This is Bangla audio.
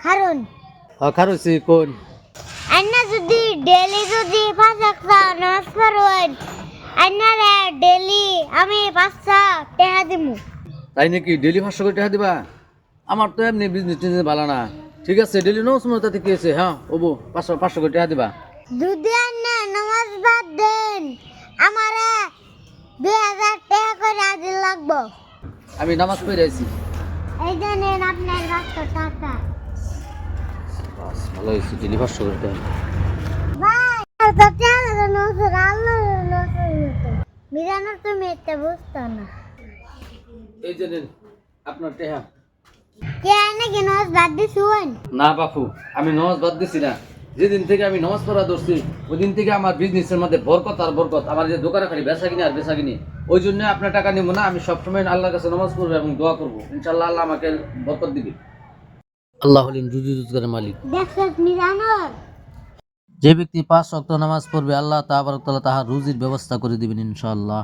হারুন খারুছি কোন আন্না যদি ডেলি যদি 5 নামাজ পড়েন আন্নারে ডেলি আমি 500 টাকা দিমু। তাই নাকি ডেলি 500 করে টাকা দিবা? আমার তো এমনি বিজনেস টিজনেস ভালো না। ঠিক আছে ডেলি নামাজ পড়ো তাতে কি আছে? হ্যাঁ ওবো 500 করে টাকা দিবা। যদি আন্না নামাজ বাদ দেন আমারে 2000 টাকা করে দিন লাগবো। আমি নামাজ পড়ে আইছি। এই যে নেন আপনার 500 টাকা। বাস ভালো হয়েছে ডেলি 500 করে টাকা। ভাই তো টাকা নজর আল্লাহ নজর মিরানো তুমি এটা বুঝতো না। এই যে নেন আপনার টাকা। কে আনে কি নামাজ বাদ দিছুন? না বাপু আমি নামাজ বাদ দিছি না। যেদিন থেকে আমি নামাজ পড়া ধরছি ওই দিন থেকে আমার বিজনেসের মধ্যে বরকত আর বরকত। আমার যে দোকানে খালি বেচা কিনি আর বেচা কিনি। ওই জন্য আপনার টাকা নিব না। আমি সবসময় আল্লাহর কাছে নামাজ পড়বো এবং দোয়া করবো। ইনশাআল্লাহ আল্লাহ আমাকে বরকত দিবে। আল্লাহ হলেন রুজি রোজগারের মালিক। দেখছস মিরানোর যে ব্যক্তি 5 ওয়াক্ত নামাজ পড়বে আল্লাহ তাবারক তাআলা তাহার রুজির ব্যবস্থা করে দিবেন ইনশাআল্লাহ।